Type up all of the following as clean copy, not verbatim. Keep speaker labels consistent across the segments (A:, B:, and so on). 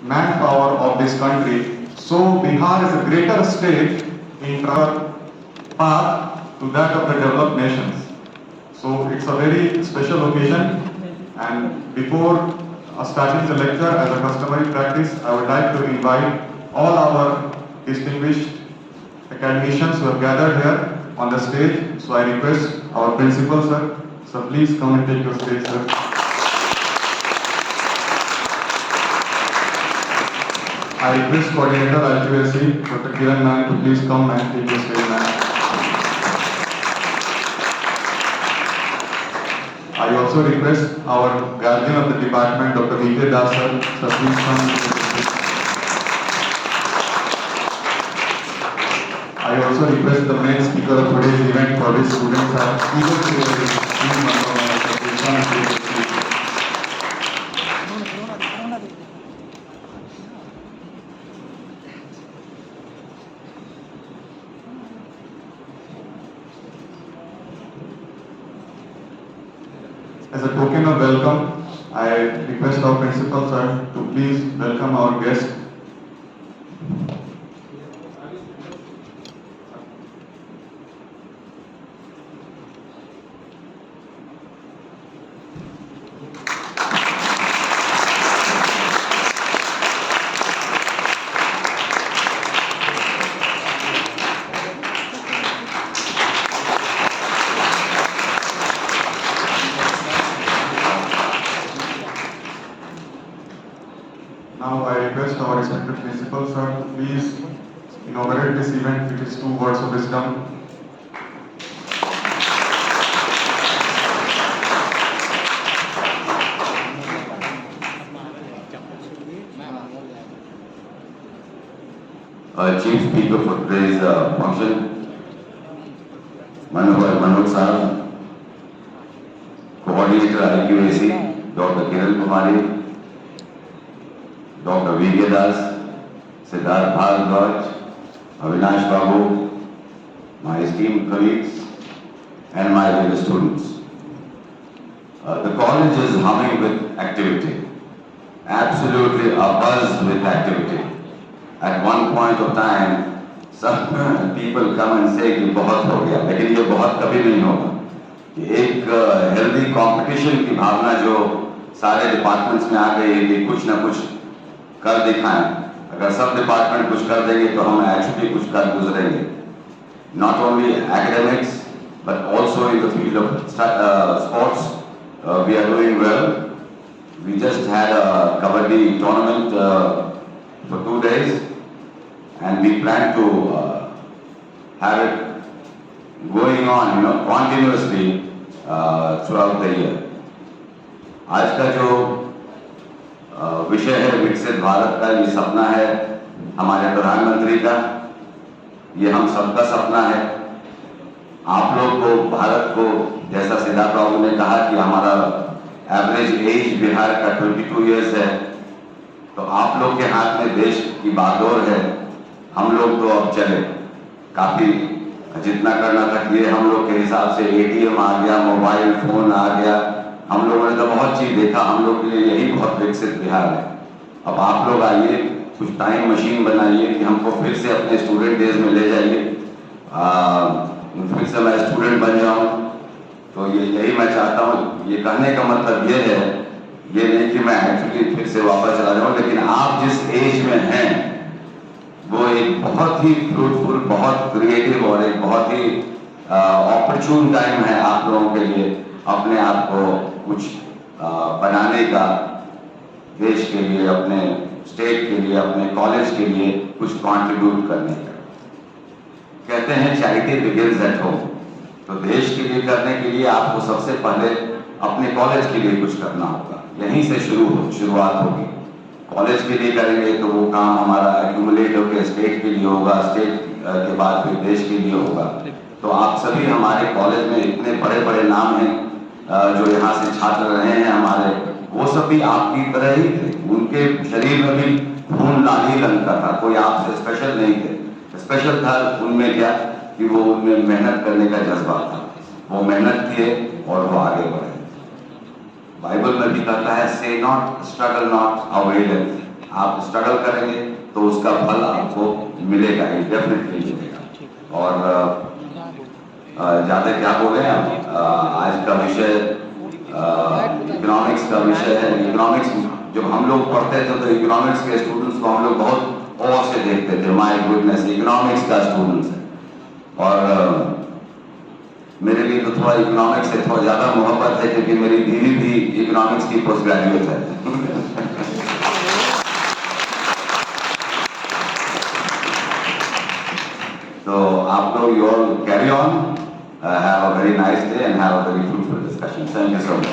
A: manpower of this country. So Bihar is a greater state in our path to that of the developed nations. So it's a very special occasion, and before starting the lecture, as a customary practice, I would like to invite all our distinguished academicians who have gathered here on the stage. So I request our principal, sir. So please come and take your stage, sir. I request coordinator IQAC, Dr. Kiran Naik, to please come and take your stage, ma'am. I also request our guardian of the department, Dr. V.K. Das, sir. Sir, please come. I also request the main speaker of today's event for which students are eager to As a token of welcome, I request our principal, sir, to please welcome our guest. Now I request our respected principal, sir, to please inaugurate this event with his 2 words of wisdom.
B: Chief Speaker for today's function, Manoj Sahab, Coordinator IQAC, Dr. Kiran Kumari, Dr. V.K. Das, Siddharth Bharadwaj, Avinash Babu, my esteemed colleagues, and my dear students. The college is humming with activity, absolutely abuzz with activity. At one point of time, some people come and say कि बहुत हो गया, लेकिन ये बहुत कभी नहीं होगा। एक हेल्दी कंपटीशन की भावना जो सारे डिपार्टमेंट्स में आ गई है कि कुछ ना कुछ कर दिखाएं। अगर सब डिपार्टमेंट कुछ कर देंगे तो हम एक्चुअली कुछ कर गुजरेंगे। Not only academics, but also in the field of sports, we are doing well. We just had a kabaddi tournament for 2 days, and we plan to have it going on, continuously throughout the year. आज का जो विषय है विकसित भारत का, ये सपना है हमारे प्रधानमंत्री का, ये हम सबका सपना है। आप लोग को, भारत को, जैसा सिद्धार्थ बाबू ने कहा कि हमारा एवरेज एज बिहार का 22 इयर्स है, तो आप लोग के हाथ में देश की बागडोर है। हम लोग तो अब चले, काफी जितना करना था किए। हम लोग के हिसाब से एटीएम आ गया, मोबाइल फोन आ गया, हम लोगों ने तो बहुत चीज देखा। हम लोग के लिए यही बहुत विकसित बिहार है। अब आप लोग आइए, कुछ टाइम मशीन बनाइए कि हमको फिर से अपने स्टूडेंट डेज में ले जाइए, फिर से मैं स्टूडेंट बन जाऊं। तो यही मैं चाहता हूं। ये कहने का मतलब ये है, ये नहीं कि मैं एक्चुअली फिर से वापस चला जाऊं, लेकिन आप जिस एज में हैं वो एक बहुत ही फ्रूटफुल, बहुत क्रिएटिव और एक बहुत ही ऑपरचून टाइम है आप लोगों के लिए अपने आप को कुछ बनाने का, देश के लिए, अपने स्टेट के लिए, अपने कॉलेज के लिए कुछ कंट्रीब्यूट करने का। कहते हैं चैरिटी बिगिंस एट होम। तो देश के लिए करने के लिए आपको सबसे पहले अपने कॉलेज के लिए कुछ करना होगा। यहीं से शुरुआत होगी। कॉलेज के लिए करेंगे तो वो काम हमारा एक्यूमुलेट होकर स्टेट के लिए होगा, स्टेट के बाद फिर देश के लिए होगा। तो आप सभी हमारे कॉलेज में इतने बड़े बड़े नाम हैं जो यहाँ से छात्र रहे हैं हमारे, वो सभी आपकी तरह ही थे। उनके शरीर में भी खून लाल रंग का था, कोई आपसे स्पेशल नहीं थे। स्पेशल था उनमें क्या कि वो उनमें मेहनत करने का जज्बा था। वो मेहनत किए और वो आगे बढ़े। बाइबल में भी कहता है, से नॉट स्ट्रगल नॉट अवेलेबल। आप स्ट्रगल करेंगे तो उसका फल आपको मिलेगा, ही डेफिनेटली मिलेगा। और ज़्यादा क्या बोले हम, आज का विषय इकोनॉमिक्स का विषय है। इकोनॉमिक्स जब हम लोग पढ़ते थे तो इकोनॉमिक्स के स्टूडेंट्स को हम लोग बहुत औ से देखते थे, माय गुडनेस इकोनॉमिक्स का स्टूडेंट्स है। और मेरे लिए तो थोड़ा इकोनॉमिक्स से थोड़ा ज़्यादा मोहब्बत है, क्योंकि मेरी दीदी भी इकोनॉमिक्स की पोस्ट ग्रेजुएट है। तो आप लोग you all carry on, have a very nice day and have a very fruitful discussion. Thank you so much.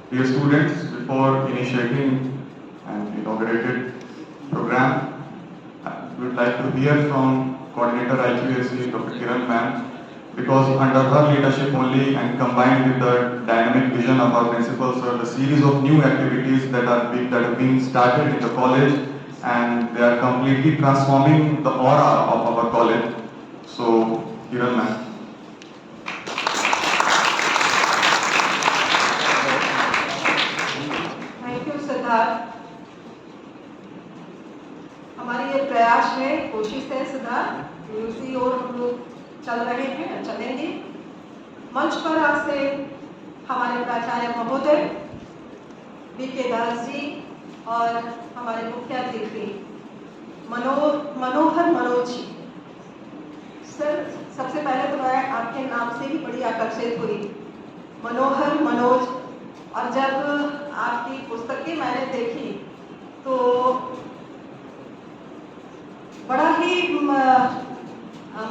A: Dear students, before initiating an inaugurated program, we would like to hear from Coordinator IQAC, Dr. Kiran ma'am, because under her leadership only and combined with the dynamic vision of our principals, the series of new activities that have been started in the college, and they are completely transforming the aura of our college. So, Kiran ma'am.
C: Thank you Siddharth. हमारी ये प्रयास है, कोशिश है सिद्धार्थ, उसी ओर हम लोग चल रहे हैं, चलेंगे। मंच पर आज से हमारे प्राचार्य महोदय बीके दास जी और हमारे मुख्य अतिथि मनोहर मनोज जी। सर, सबसे पहले तो मैं आपके नाम से ही बड़ी आकर्षित हुई, मनोहर मनोज। और जब आपकी पुस्तकें मैंने देखी तो बड़ा ही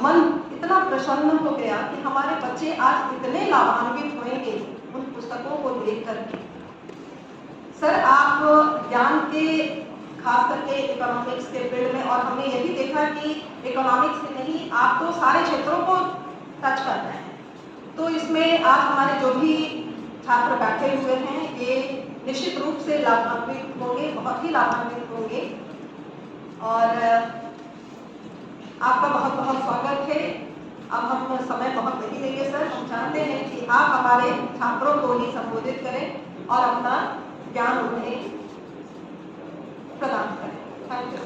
C: मन इतना प्रसन्न हो गया कि हमारे बच्चे आज इतने लाभान्वित होंगे उन पुस्तकों को देख करके। सर, आप ज्ञान के खास करके इकोनॉमिक्स के फील्ड में, और हमने यही देखा कि इकोनॉमिक्स से नहीं, आप तो सारे क्षेत्रों को टच कर रहे हैं। तो इसमें आज हमारे जो भी छात्र बैठे हुए हैं ये निश्चित रूप से लाभान्वित होंगे, बहुत ही लाभान्वित होंगे। और आपका बहुत बहुत स्वागत है। अब हम समय बहुत नहीं लेंगे सर, हम चाहते हैं कि आप हमारे छात्रों को ही संबोधित करें और अपना ज्ञान उन्हें प्रदान करें। Thank you.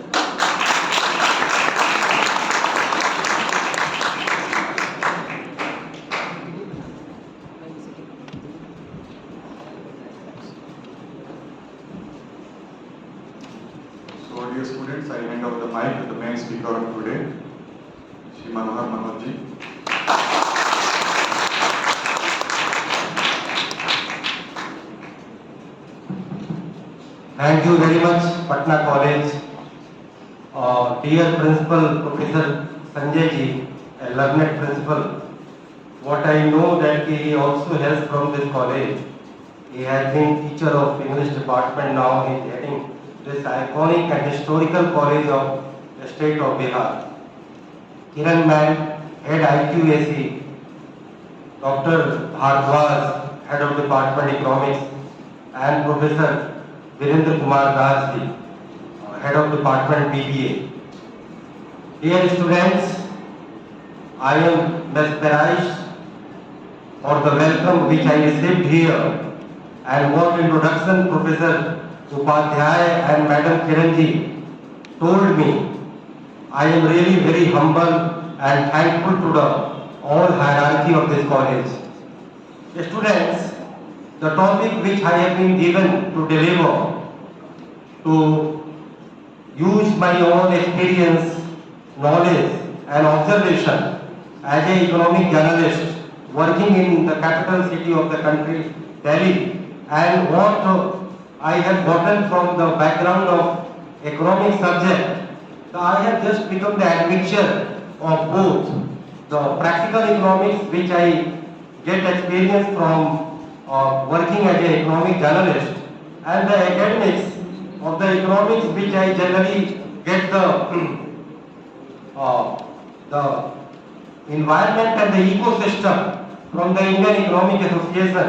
A: So, dear students, I hand over the mic to the main speaker of today, Shri Manohar Manoj ji.
D: Thank you very much, Patna College. Dear Principal Professor Sanjay ji, a learned principal. What I know that he also hails from this college. He has been teacher of English department. Now he is heading this iconic and historical college of the state of Bihar. Kiran ma'am, head IQAC. Dr. Bhardwaj, head of department economics, and Professor Virendra Kumar Das ji, head of department BBA. Dear students, I am mesmerized for the welcome which I received here, and what introduction Professor Upadhyay and Madam Kiran ji told me. I am really very humble and thankful to the all hierarchy of this college. Students, the topic which I have been given to deliver, to use my own experience, knowledge and observation as an economic journalist working in the capital city of the country, Delhi, and what I have gotten from the background of economic subject. So I have just become the admixture of both the practical economics which I get experience from working as an economic journalist, and the academics of the economics which I generally get the environment and the ecosystem from the Indian Economic Association,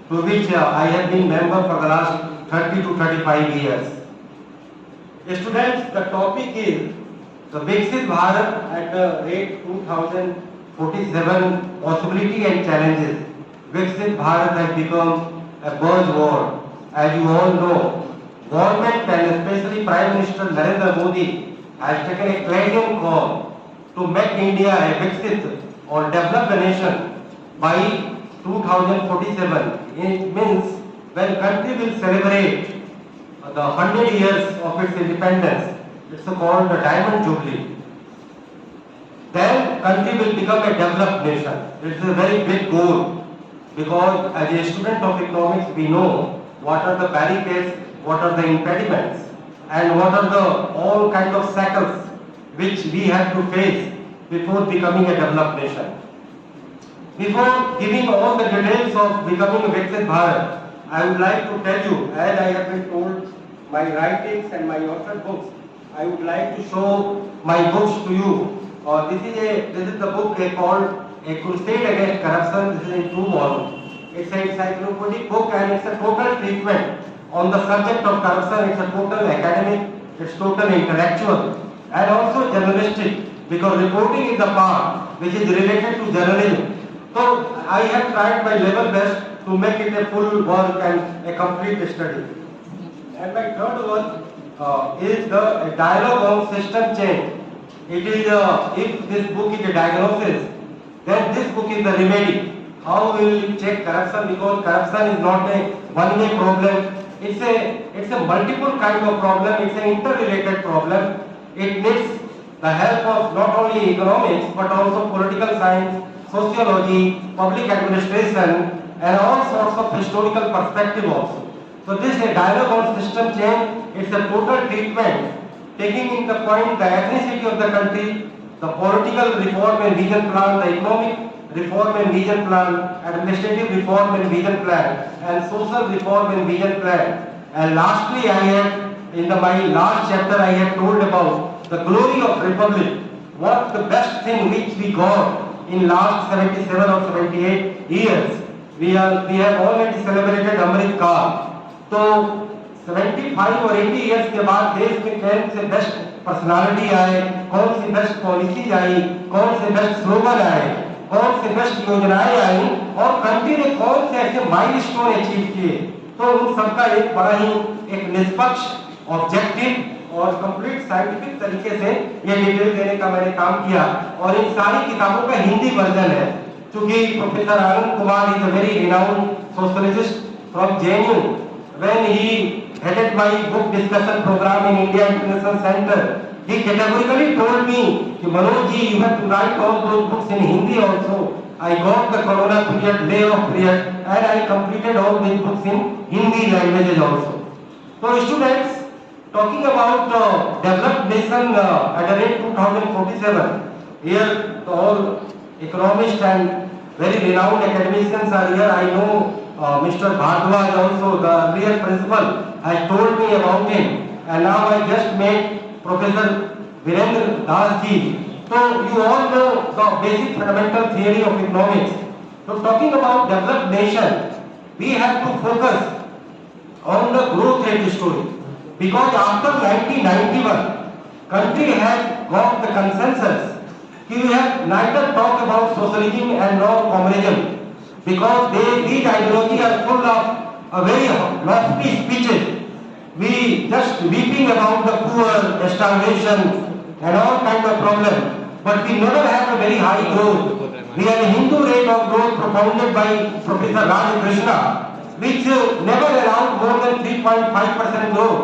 D: to which I have been member for the last 30 to 35 years. Students, the topic is the Viksit Bharat at the rate 2047 possibility and challenges. Viksit Bharat has become a buzzword. As you all know, government and especially Prime Minister Narendra Modi has taken a clarion call to make India a Viksit or developed nation by 2047. It means when country will celebrate the 100 years of its independence, it's called the Diamond Jubilee. Then country will become a developed nation. It's a very big goal because as a student of economics we know what are the barricades, what are the impediments and what are the all kind of shackles which we have to face before becoming a developed nation. Before giving all the details of becoming a Viksit Bharat, I would like to tell you, as I have been told, my writings and my authored books, I would like to show my books to you. This is the book called A Crusade Against Corruption. This is in 2 volumes. It's an encyclopedic book and it's a total treatment on the subject of corruption. It's a total academic, it's total intellectual and also journalistic because reporting is the part which is related to journalism. So I have tried my level best to make it a full work and a complete study. And my third one is the dialogue on system change. It is if this book is a diagnosis, then this book is the remedy. How we will check corruption because corruption is not a one-way problem. It's a multiple kind of problem. It's an interrelated problem. It needs the help of not only economics but also political science, sociology, public administration, and all sorts of historical perspective also. So this is a dialogue on system change. It's a total treatment taking into point the ethnicity of the country, the political reform and vision plan, the economic reform and vision plan, administrative reform and vision plan, and social reform and vision plan. And lastly, I have in my last chapter I have told about the glory of republic. What the best thing which we got in last 77 or 78 years. We have already celebrated Amrit Kaal. So 75 और 80 years के बाद देश में कौन से best personality आए, कौन सी best policies आई, कौन से बेस्ट स्लोगन आए, कौन से बेस्ट योजनाएं आई और कंट्री ने कौन से ऐसे माइलस्टोन अचीव किए, तो उन सबका एक बड़ा ही एक निष्पक्ष ऑब्जेक्टिव और कंप्लीट साइंटिफिक तरीके से ये डिटेल देने का मैंने काम किया और इन सारी किताबों का हिंदी वर्जन है क्योंकि professor Anand Kumar is a very renowned socialist from JNU. When he headed my book discussion program in India International Center, he categorically told me, Manoj ji, you have to write all those books in Hindi also. I got the Corona period, layoff period, and I completed all these books in Hindi languages also. So students, talking about developed nation at the rate 2047, here all economists and very renowned academicians are here. I know Mr. Bhardwaj also, the real principal, has told me about him, and now I just met Professor Virendra Das ji. So you all know the basic fundamental theory of economics. So talking about developed nation, we have to focus on the growth rate story because after 1991, country has got the consensus. We have neither talk about socialism and nor communism. Because these ideologies are full of a very lofty speeches. We just weeping about the poor, starvation and all kinds of problems. But we never have a very high growth. We have a Hindu rate of growth propounded by Professor Raj Krishna, which never allowed more than 3.5% growth.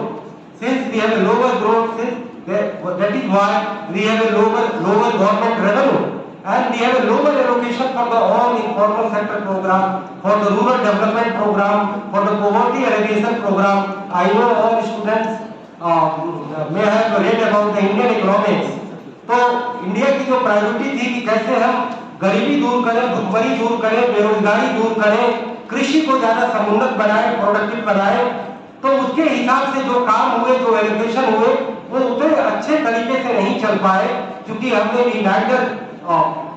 D: Since we have a lower growth, that is why we have a lower government revenue. And we have a lower allocation for the all informal sector program, for the rural development program, for the poverty alleviation program. I know all students may have read about the Indian economics. तो India की जो priority थी कि कैसे हम गरीबी दूर करें, भुखमरी दूर करें, बेरोजगारी दूर करें, कृषि को ज्यादा समुन्नत बनाएं, प्रोडक्टिव बनाएं, तो उसके हिसाब से जो काम हुए, जो एलोकेशन हुए, वो उतने अच्छे तरीके से नहीं चल पाए क्योंकि हमने neither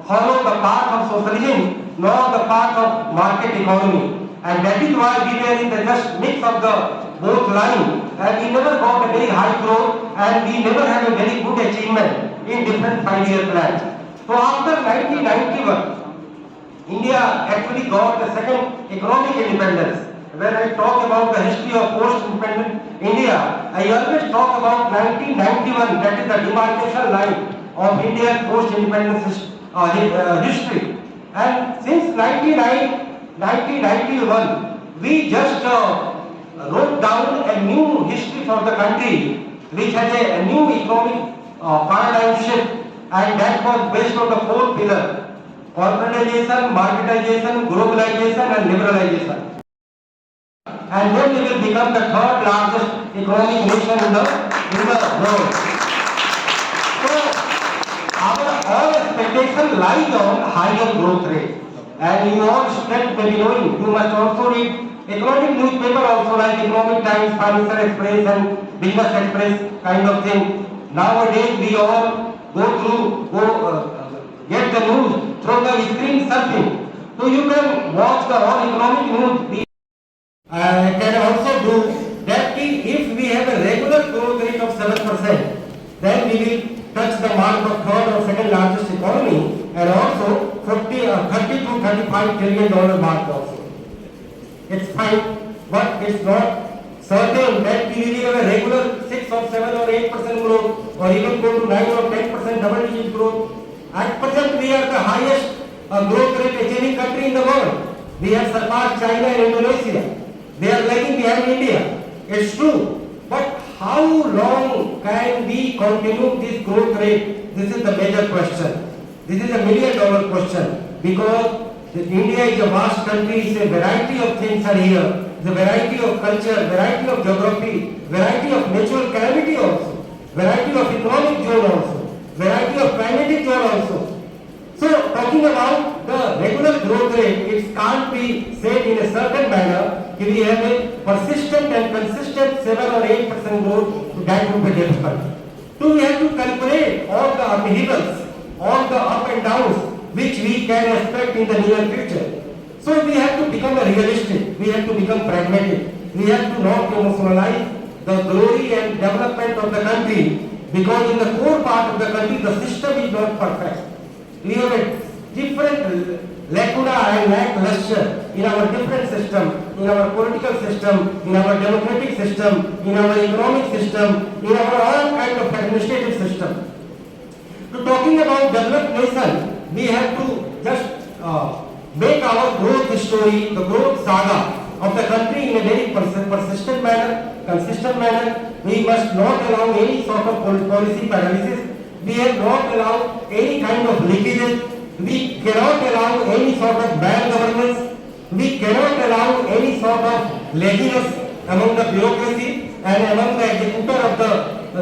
D: follow the path of socialism nor the path of market economy, and that is why we were in the just mix of the both line, and we never got a very high growth and we never had a very good achievement in different 5-year plans. So after 1991, India actually got a second economic independence. When I talk about the history of post-independent India, I always talk about 1991, that is the demarcation line of Indian post-independence history. And since 1991, we just wrote down a new history for the country, which has a new economic paradigm shift, and that was based on the four pillars: corporatization, marketization, globalization, and liberalization. And then we will become the third largest economic nation in the world. So our all expectation lies on higher growth rate. And you all students may be knowing, you must also read economic newspaper also like Economic Times, Financial Express and Business Express kind of thing. Nowadays we all get the news through the screen surfing. So you can watch the all economic news. Can also do that if we have a regular growth rate of 7%, then we will touch the mark of third or second largest economy, and also 30 to 35 trillion dollar mark also. It's fine, but it's not certain that we will have a regular 6 or 7 or 8% growth, or even go to 9 or 10% double digit growth. At present we are the highest growth rate achieving country in the world. We have surpassed China and Indonesia. They are lagging behind India. It's true. But how long can we continue this growth rate? This is the major question. This is a $1 million question. Because India is a vast country, it's a variety of things are here. It's a variety of culture, variety of geography, variety of natural calamity also, variety of economic zone also, variety of climatic zone also. So talking about the regular growth rate, it can't be said in a certain manner. If we have a persistent and consistent 7 or 8% growth, that would be difficult. So we have to calculate all the upheavals, all the up and downs which we can expect in the near future. So we have to become realistic, we have to become pragmatic, we have to not emotionalize the glory and development of the country, because in the core part of the country the system is not perfect. We have a different lacuna and lackluster in our different system, in our political system, in our democratic system, in our economic system, in our all kind of administrative system. So talking about developed nation, we have to just make our growth story, the growth saga of the country in a very persistent manner, consistent manner. We must not allow any sort of policy paralysis. We have not allowed any kind of leakages. We cannot allow any sort of bad governance. We cannot allow any sort of laziness among the bureaucracy and among the executor of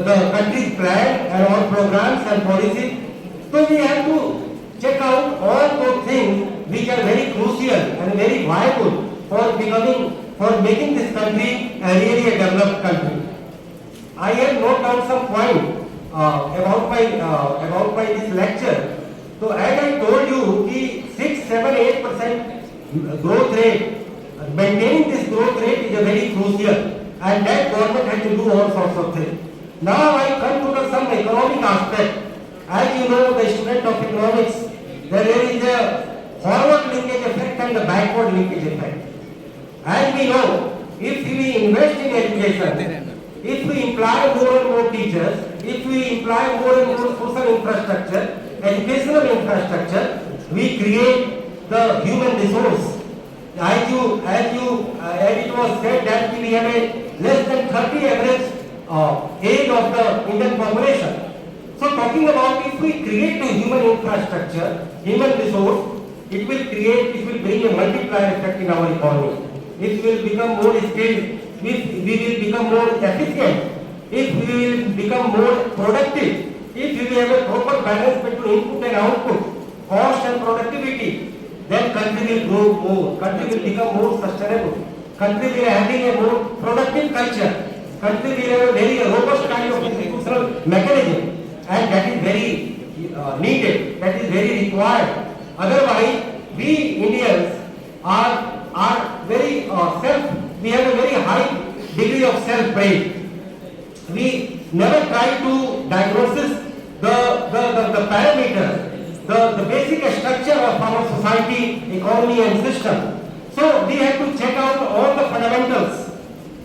D: the country's plan and all programs and policies. So we have to check out all those things which are very crucial and very viable for making this country a really a developed country. I have noted down some points about my this lecture. So as I told you, the 6, 7, 8% growth rate, maintaining this growth rate is a very crucial, and that government has to do all sorts of things. Now I come to some economic aspect. As you know, the student of economics, there is a forward linkage effect and a backward linkage effect. As we know, if we invest in education, if we employ more and more teachers, if we employ more and more social infrastructure, educational infrastructure, we create the human resource. As it was said that we have a less than 30 average age of the Indian population. So talking about if we create a human infrastructure, human resource, it will bring a multiplier effect in our economy. It will become more skilled, we will become more efficient, if we will become more productive, if we will have a proper balance between input and output, cost and productivity, then country will grow more, country will become more sustainable, country will have a more productive culture, country will have a very robust kind of institutional mechanism, and that is very needed, that is very required. Otherwise, we Indians are very we have a very high degree of self-praise. We never try to diagnose the parameters the basic structure of our society, economy and system. So we have to check out all the fundamentals.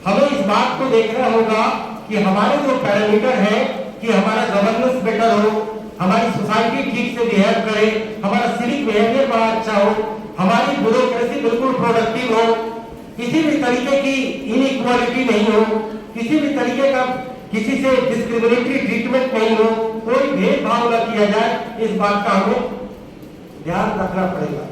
D: हमें इस बात को देखना होगा कि हमारे जो parameter है कि हमारा गवर्नेंस बेटर हो, हमारी सोसाइटी ठीक से बिहेव करे, हमारा सिविक बिहेवियर बड़ा अच्छा हो, हमारी ब्यूरोक्रेसी बिल्कुल प्रोडक्टिव हो, किसी भी तरीके की इनइक्वालिटी नहीं हो, किसी भी तरीके का किसी से डिस्क्रिमिनेटरी ट्रीटमेंट नहीं हो, कोई भेदभाव न किया जाए, इस बात का हमें ध्यान रखना पड़ेगा।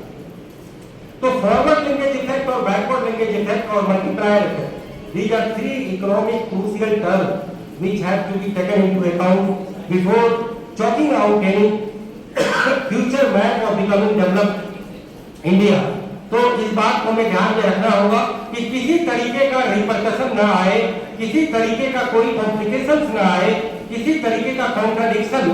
D: तो फॉरवर्ड लिंकेज इफेक्ट और बैकवर्ड लिंकेज इफेक्ट और multiplier effect, these are three economic crucial terms which have to be taken into account before chalking out any future map of becoming developed India. तो इस बात को हमें ध्यान में रखना होगा कि किसी तरीके का रिपरकशन ना आए, किसी तरीके का कोई कॉम्प्लिकेशंस ना आए, किसी तरीके का कॉन्ट्राडिक्शन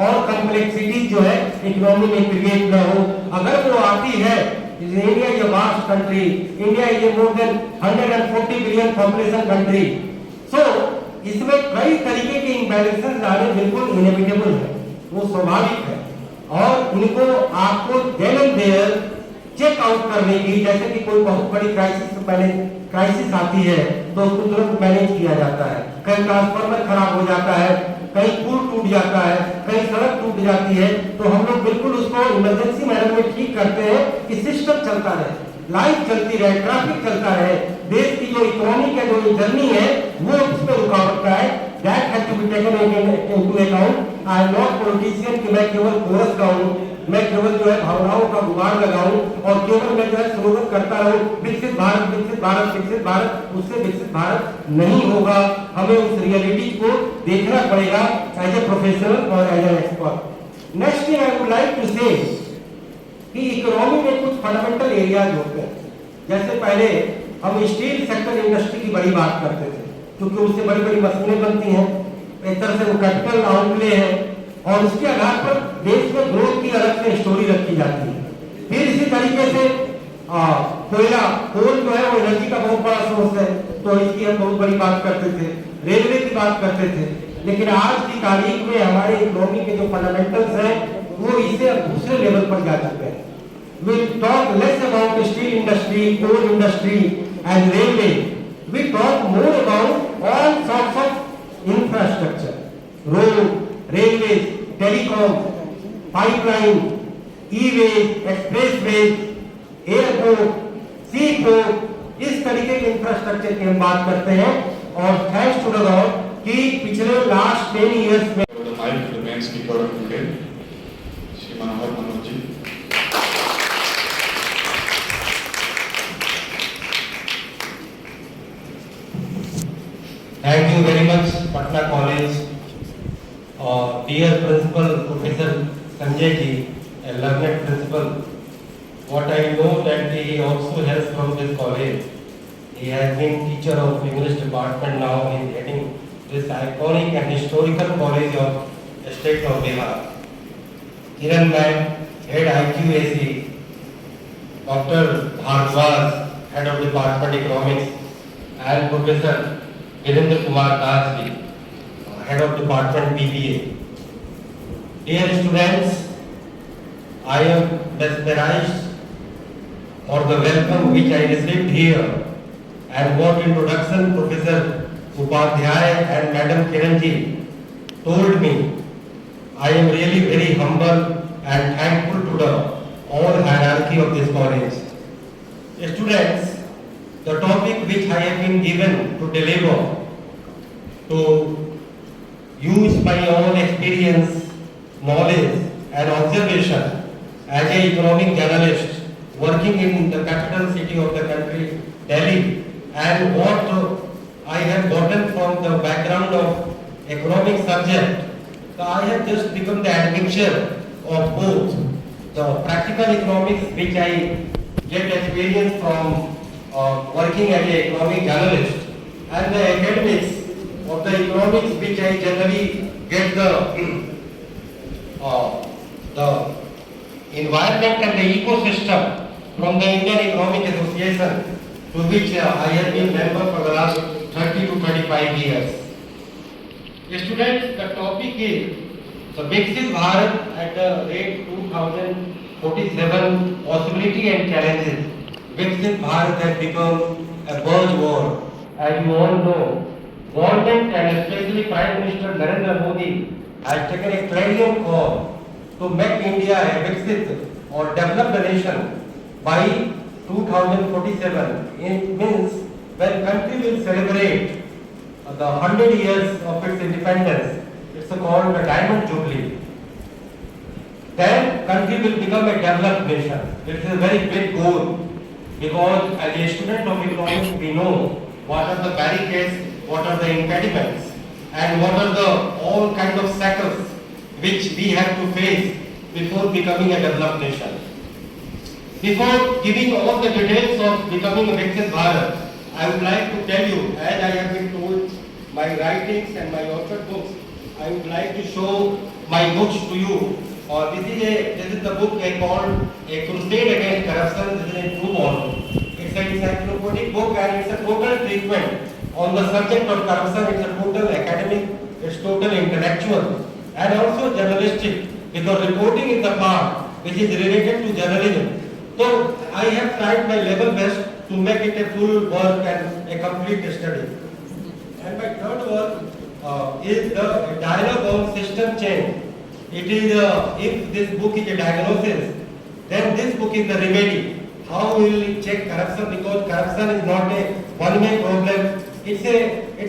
D: और कॉम्प्लेक्सिटी जो है इकोनॉमी में क्रिएट ना हो। अगर वो आती है, India is a vast country, India is a more than 140 billion population country, so इसमें कई तरीके के इम्बैलेंसेस आने बिल्कुल इनएविटेबल है, वो स्वाभाविक है और उनको आपको then and there check out करने की, जैसे कि कोई बहुत बड़ी क्राइसिस आती है तो उसको तुरंत मैनेज किया जाता है। कहीं ट्रांसफार्मर खराब हो जाता है, कहीं पुल टूट जाता है, कहीं सड़क टूट जाती है, तो हम लोग बिल्कुल उसको इमरजेंसी मैनर में ठीक करते हैं कि सिस्टम चलता रहे, लाइफ चलती रहे, ट्रैफिक चलता रहे, देश की जो इकोनॉमी का जो जर्नी है वो उसमें रुकावट का है। That has to be taken into account. I am not politician कि मैं केवल कोरस गाऊं, मैं केवल जो है भावनाओं का गुबार लगाऊं और केवल मैं जो है स्लोगन करता रहूं विकसित भारत, विकसित भारत, विकसित भारत, उससे विकसित भारत नहीं होगा। हमें उस रियलिटी को देखना पड़ेगा एज ए प्रोफेशनल और as an expert. Next thing I would like to say कि इकोनॉमी में कुछ फंडामेंटल एरियाज होते हैं। जैसे पहले हम स्टील सेक्टर इंडस्ट्री की बड़ी बात करते थे, क्योंकि उससे बड़ी बड़ी मशीनें बनती हैं, एक तरह से वो कैपिटल आउटले है और उसके आधार पर देश में ग्रोथ की अलग से स्टोरी रखी जाती है। फिर इसी तरीके से कोयला, कोल जो है वो एनर्जी का बहुत बड़ा सोर्स है, तो इसकी हम बहुत बड़ी बात करते थे, रेलवे की बात करते थे। लेकिन आज की तारीख में हमारे इकोनॉमी के जो फंडामेंटल्स हैं वो इससे अब दूसरे लेवल पर जा चुके हैं। We'll talk less about steel industry, coal industry and railway. We talk more about all sorts of infrastructure, road, railways, telecom, pipeline, e-ways, expressways, airport, seaport, इस तरीके के इंफ्रास्ट्रक्चर की हम बात करते हैं। और थैंक्स टू द गॉड कि पिछले लास्ट 10 इयर्स में
A: The mic to the main speaker of today, Shri Manohar Manoj ji.
D: Thank you very much, Patna College, dear Principal Professor Sanjay ji, a learned principal. What I know that he also has from this college. He has been teacher of English department. Now he is heading this iconic and historical college of the state of Bihar. Kiran Ma'am, head IQAC. Dr. Bhardwaj, head of department economics, and Professor Virendra Kumar Das ji, head of department BBA. Dear students, I am mesmerized for the welcome which I received here and what introduction Professor Upadhyay and Madam Kiran ji told me. I am really very humble and thankful to the all hierarchy of this college. Students, the topic which I have been given to deliver, to use my own experience, knowledge and observation as an economic journalist working in the capital city of the country, Delhi, and what I have gotten from the background of economic subject. So I have just become the admixture of both the practical economics which I get experience from working as an economic journalist and the academics of the economics which I generally get the environment and the ecosystem from the Indian Economic Association, to which I have been member for the last 30 to 35 years. Students, the topic is So Viksit Bharat at the rate 2047, possibility and challenges. Viksit Bharat has become a buzzword. As you all know, government and especially Prime Minister Narendra Modi has taken a clarion call to make India a Viksit or developed nation by 2047. It means when country will celebrate the 100 years of its independence, it's called the Diamond Jubilee. Then country will become a developed nation. It is a very big goal because as a student of economics we know what are the barricades, what are the impediments, and what are the all kind of shackles which we have to face before becoming a developed nation. Before giving all the details of becoming a Viksit Bharat, I would like to tell you, as I have been told, my writings and my authored books, I would like to show my books to you. This is the book called A Crusade Against Corruption. This is a true volume. It's an encyclopedic book and it's a total treatment on the subject of corruption. It's a total academic, it's total intellectual and also journalistic because reporting is the part which is related to journalism. So I have tried my level best to make it a full work and a complete study. And my third work is the dialogue on system change. It is if this book is a diagnosis, then this book is the remedy. How we will check corruption because corruption is not a one-way problem. It's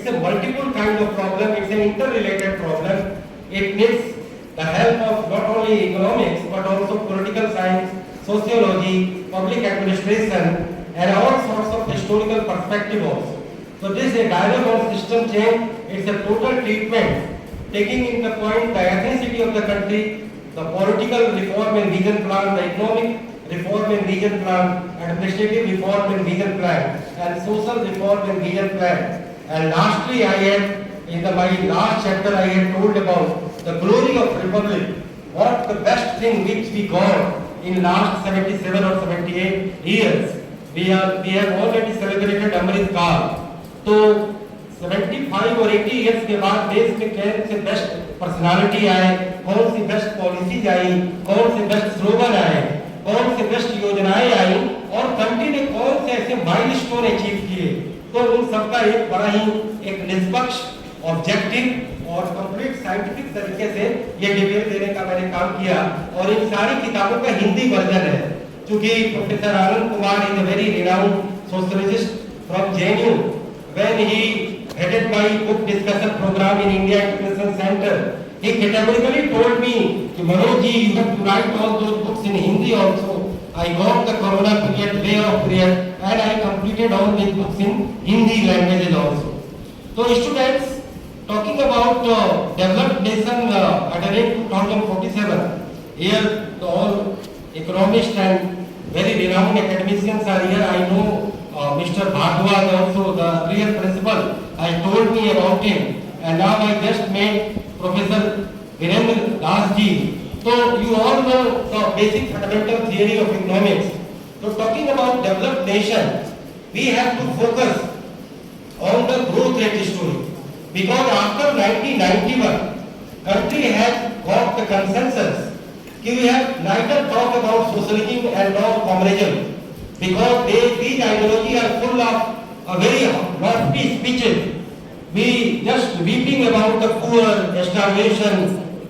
D: a multiple kind of problem. It's an interrelated problem. It needs the help of not only economics but also political science, sociology, public administration, and all sorts of historical perspective also. So this is a dialogue on system change. It's a total treatment taking into point the ethnicity of the country, the political reform and vision plan, the economic reform and vision plan, administrative reform and vision plan, and social reform and vision plan. And lastly, I had in my last chapter I had told about the glory of republic. What the best thing which we got in last 77 or 78 years. We have already celebrated Amrit Kaal. So 75 और 80 years के बाद देश में कौन से best personality आए, कौन सी best policies आई, कौन से बेस्ट स्लोगन आए, कौन से बेस्ट योजनाएं आई और कंट्री ने कौन से ऐसे माइलस्टोन अचीव किए, तो उन सबका एक बड़ा ही एक निष्पक्ष ऑब्जेक्टिव और कंप्लीट साइंटिफिक तरीके से ये डिटेल देने का मैंने काम किया और इन सारी किताबों का हिंदी वर्जन है क्योंकि professor Anand Kumar is a very renowned socialist from JNU when he headed my book discussion program in India International Center. He categorically told me, Manoj ji, you have to write all those books in Hindi also. I got the Corona period, layoff period, and I completed all these books in Hindi languages also. So students, talking about developed nation at the rate 2047, here all economists and very renowned academicians are here. I know Mr. Bhardwaj also, the real principal, has told me about him, and now I just met Professor Virendra Das ji. So you all know the basic fundamental theory of economics. So talking about developed nation, we have to focus on the growth rate story because after 1991, country has got the consensus. We have neither talk about socialism and nor communism because these ideologies are full of a very lofty speeches. We just weeping about the poor, starvation,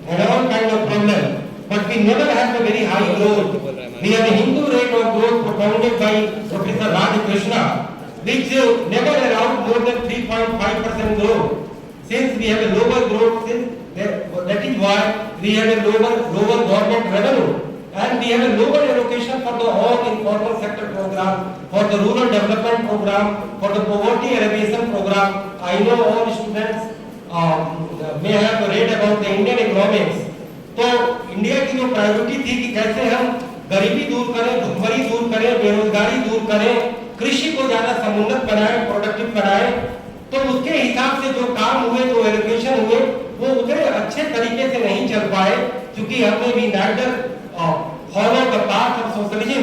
D: and all kind of problems. But we never have a very high growth. We have a Hindu rate of growth propounded by Professor Radhakrishna, which never around more than 3.5% growth. Since we have a lower growth, that is why we have a lower government revenue. And we have a lower allocation for the all informal sector program, for the rural development program, for the poverty alleviation program. I know all students may have read about the Indian economics. तो India की जो priority थी कि कैसे हम गरीबी दूर करें, भुखमरी दूर करें, बेरोजगारी दूर करें, कृषि को ज्यादा समुन्नत बनाएं, प्रोडक्टिव बनाएं, तो उसके हिसाब से जो काम हुए, जो एलोकेशन हुए, वो उतने अच्छे तरीके से नहीं चल पाए क्योंकि हमने भी neither follow the path of socialism